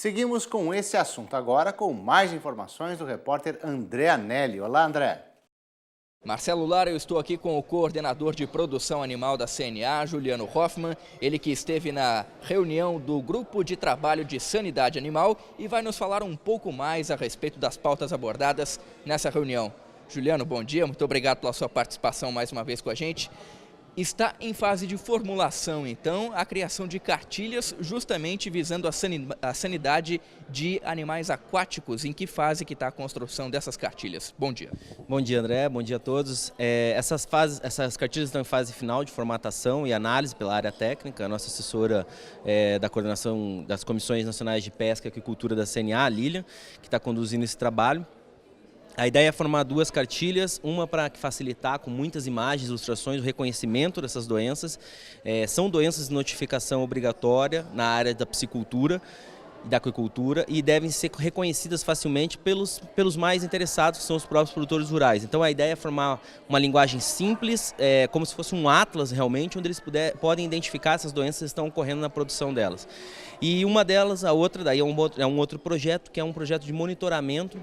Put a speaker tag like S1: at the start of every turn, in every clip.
S1: Seguimos com esse assunto agora com mais informações do repórter André Anelli. Olá, André.
S2: Marcelo Lara, eu estou aqui com o coordenador de produção animal da CNA, Juliano Hoffmann, ele que esteve na reunião do Grupo de Trabalho de Sanidade Animal e vai nos falar um pouco mais a respeito das pautas abordadas nessa reunião. Juliano, bom dia, muito obrigado pela sua participação mais uma vez com a gente. Está em fase de formulação, então, a criação de cartilhas justamente visando a sanidade de animais aquáticos. Em que fase que está a construção dessas cartilhas? Bom dia.
S3: Bom dia, André. Bom dia a todos. Essas cartilhas estão em fase final de formatação e análise pela área técnica. A nossa assessora da coordenação das Comissões Nacionais de Pesca e Aquicultura da CNA, a Lilian, que está conduzindo esse trabalho. A ideia é formar duas cartilhas, uma para facilitar com muitas imagens, ilustrações, o reconhecimento dessas doenças. São doenças de notificação obrigatória na área da piscicultura e da aquicultura e devem ser reconhecidas facilmente pelos mais interessados, que são os próprios produtores rurais. Então a ideia é formar uma linguagem simples, como se fosse um atlas realmente, onde eles podem identificar essas doenças que estão ocorrendo na produção delas. E uma delas, a outra, daí é um outro projeto, que é um projeto de monitoramento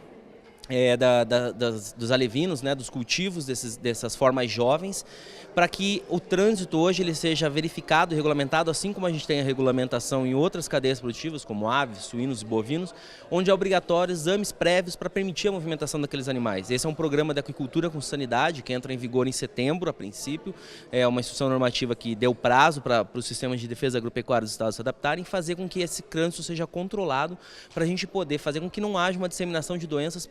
S3: dos alevinos, né, dos cultivos dessas formas jovens, para que o trânsito hoje ele seja verificado e regulamentado, assim como a gente tem a regulamentação em outras cadeias produtivas, como aves, suínos e bovinos, onde é obrigatório exames prévios para permitir a movimentação daqueles animais. Esse é um programa de aquicultura com sanidade, que entra em vigor em setembro, a princípio. É uma instrução normativa que deu prazo para os sistemas de defesa agropecuária dos estados se adaptarem e fazer com que esse trânsito seja controlado, para a gente poder fazer com que não haja uma disseminação de doenças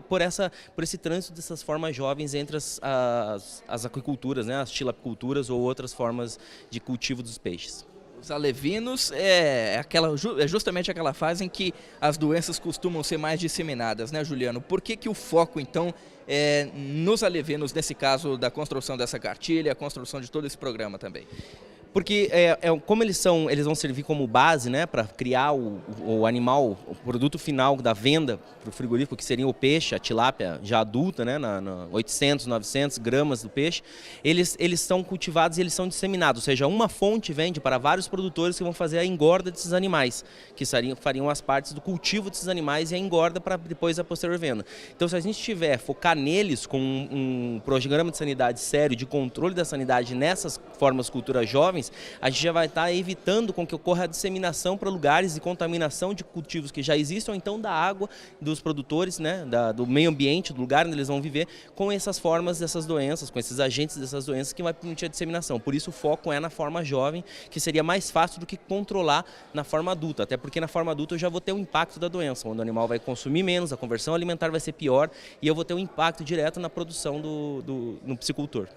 S3: por esse trânsito dessas formas jovens entre as aquiculturas, né, as tilapiculturas ou outras formas de cultivo dos peixes.
S2: Os alevinos é justamente aquela fase em que as doenças costumam ser mais disseminadas, né, Juliano? Por que o foco, então, é nos alevinos, nesse caso da construção dessa cartilha, a construção de todo esse programa também?
S3: Porque como eles vão servir como base, né, para criar o animal, o produto final da venda para o frigorífico, que seria o peixe, a tilápia já adulta, né, 800, 900 gramas do peixe, eles são cultivados e eles são disseminados, ou seja, uma fonte vende para vários produtores que vão fazer a engorda desses animais, que fariam as partes do cultivo desses animais e a engorda para depois a posterior venda. Então, se a gente tiver focar neles com um programa de sanidade sério, de controle da sanidade nessas formas de cultura jovens, a gente já vai estar evitando com que ocorra a disseminação para lugares de contaminação de cultivos que já existem, ou então da água dos produtores, né, do meio ambiente, do lugar onde eles vão viver, com essas formas dessas doenças, com esses agentes dessas doenças que vai permitir a disseminação. Por isso o foco é na forma jovem, que seria mais fácil do que controlar na forma adulta, até porque na forma adulta eu já vou ter o impacto da doença, onde o animal vai consumir menos, a conversão alimentar vai ser pior e eu vou ter um impacto direto na produção no piscicultor.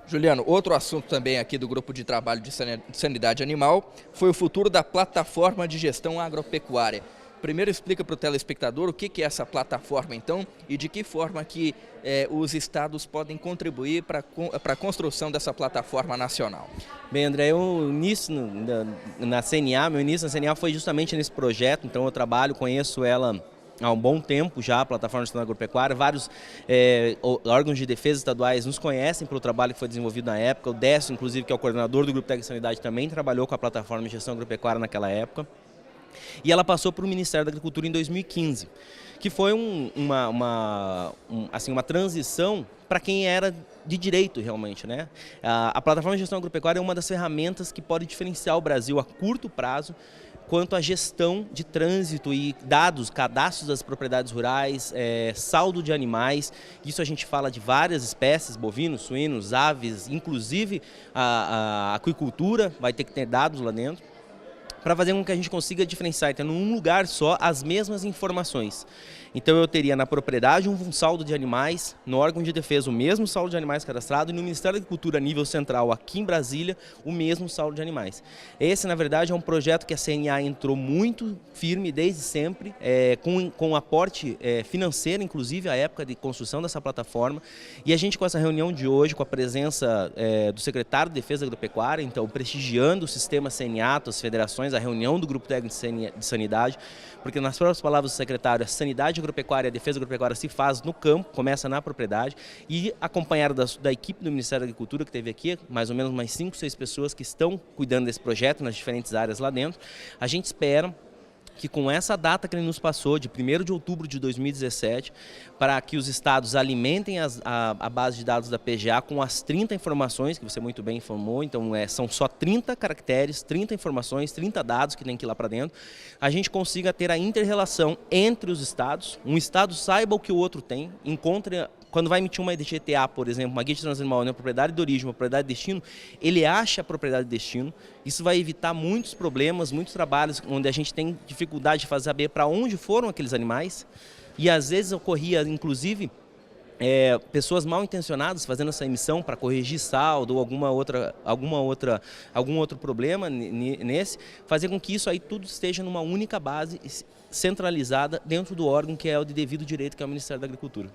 S2: Juliano, outro assunto também aqui do Grupo de Trabalho de Sanidade Animal foi o futuro da plataforma de gestão agropecuária. Primeiro explica para o telespectador o que é essa plataforma então e de que forma que os estados podem contribuir para a construção dessa plataforma nacional.
S3: Bem, André, meu início na CNA foi justamente nesse projeto, então eu conheço ela há um bom tempo já, a Plataforma Nacional Agropecuária. Vários órgãos de defesa estaduais nos conhecem pelo trabalho que foi desenvolvido na época. O Décio, inclusive, que é o coordenador do Grupo Técnico de Sanidade, também trabalhou com a Plataforma de Gestão Agropecuária naquela época. E ela passou para o Ministério da Agricultura em 2015, que foi uma transição para quem era de direito realmente, né? A Plataforma de Gestão Agropecuária é uma das ferramentas que pode diferenciar o Brasil a curto prazo quanto à gestão de trânsito e dados, cadastros das propriedades rurais, saldo de animais. Isso a gente fala de várias espécies, bovinos, suínos, aves, inclusive a aquicultura vai ter que ter dados lá dentro, para fazer com que a gente consiga diferenciar, tendo num lugar só as mesmas informações. Então eu teria na propriedade um saldo de animais, no órgão de defesa o mesmo saldo de animais cadastrado e no Ministério da Agricultura a nível central aqui em Brasília o mesmo saldo de animais. Esse na verdade é um projeto que a CNA entrou muito firme desde sempre, com aporte financeiro inclusive à época de construção dessa plataforma, e a gente com essa reunião de hoje, com a presença do secretário de Defesa Agropecuária, então prestigiando o sistema CNA, as federações, a reunião do Grupo Técnico de Sanidade, porque nas próprias palavras do secretário, a sanidade agropecuária, a defesa agropecuária se faz no campo, começa na propriedade, e acompanhado da equipe do Ministério da Agricultura, que teve aqui, mais ou menos umas 5, 6 pessoas que estão cuidando desse projeto nas diferentes áreas lá dentro, a gente espera que com essa data que ele nos passou, de 1º de outubro de 2017, para que os estados alimentem a base de dados da PGA com as 30 informações, que você muito bem informou, então são só 30 caracteres, 30 informações, 30 dados que tem que ir lá para dentro, a gente consiga ter a inter-relação entre os estados, um estado saiba o que o outro tem, encontre... Quando vai emitir uma EDGTA, por exemplo, uma guia de transação animal, uma propriedade de origem, uma propriedade de destino, ele acha a propriedade de destino. Isso vai evitar muitos problemas, muitos trabalhos onde a gente tem dificuldade de fazer saber para onde foram aqueles animais. E às vezes ocorria, inclusive, pessoas mal intencionadas fazendo essa emissão para corrigir saldo ou algum outro problema fazer com que isso aí tudo esteja numa única base centralizada dentro do órgão que é o de devido direito, que é o Ministério da Agricultura.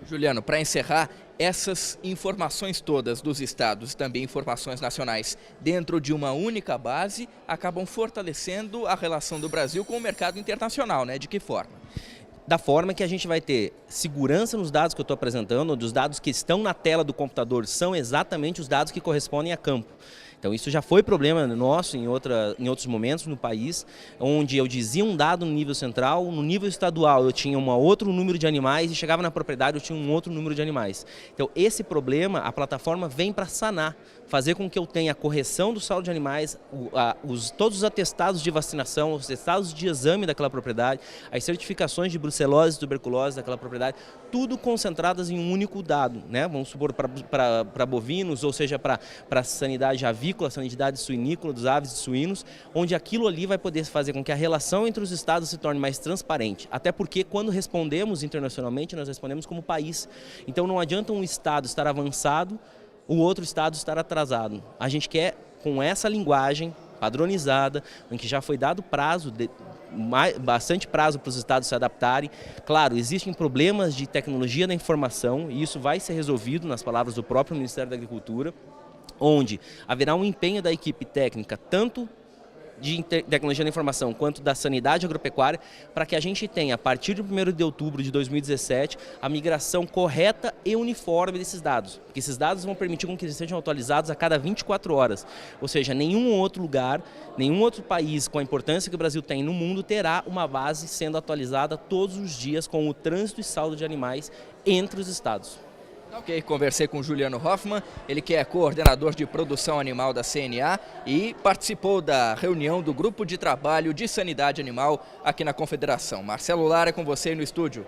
S2: Juliano, para encerrar, essas informações todas dos estados, também informações nacionais, dentro de uma única base, acabam fortalecendo a relação do Brasil com o mercado internacional, né? De que forma?
S3: Da forma que a gente vai ter segurança nos dados que eu estou apresentando, dos dados que estão na tela do computador, são exatamente os dados que correspondem a campo. Então isso já foi problema nosso em outros momentos no país, onde eu dizia um dado no nível central, no nível estadual eu tinha outro número de animais e chegava na propriedade eu tinha um outro número de animais. Então esse problema a plataforma vem para sanar, fazer com que eu tenha a correção do saldo de animais, todos os atestados de vacinação, os atestados de exame daquela propriedade, as certificações de brucelose e tuberculose daquela propriedade, tudo concentradas em um único dado, né? Vamos supor para bovinos, ou seja, para a sanidade avícola, a sanidade suinícola dos aves e suínos, onde aquilo ali vai poder fazer com que a relação entre os estados se torne mais transparente. Até porque quando respondemos internacionalmente, nós respondemos como país. Então não adianta um estado estar avançado, o outro estado estar atrasado. A gente quer, com essa linguagem padronizada, em que já foi dado bastante prazo para os estados se adaptarem. Claro, existem problemas de tecnologia da informação e isso vai ser resolvido, nas palavras do próprio Ministério da Agricultura, onde haverá um empenho da equipe técnica, tanto de tecnologia da informação quanto da sanidade agropecuária, para que a gente tenha, a partir de 1º de outubro de 2017, a migração correta e uniforme desses dados. Porque esses dados vão permitir que eles sejam atualizados a cada 24 horas. Ou seja, nenhum outro lugar, nenhum outro país com a importância que o Brasil tem no mundo terá uma base sendo atualizada todos os dias com o trânsito e saldo de animais entre os estados.
S2: Ok, conversei com o Juliano Hoffmann, ele que é coordenador de produção animal da CNA e participou da reunião do Grupo de Trabalho de Sanidade Animal aqui na Confederação. Marcelo Lara, com você no estúdio.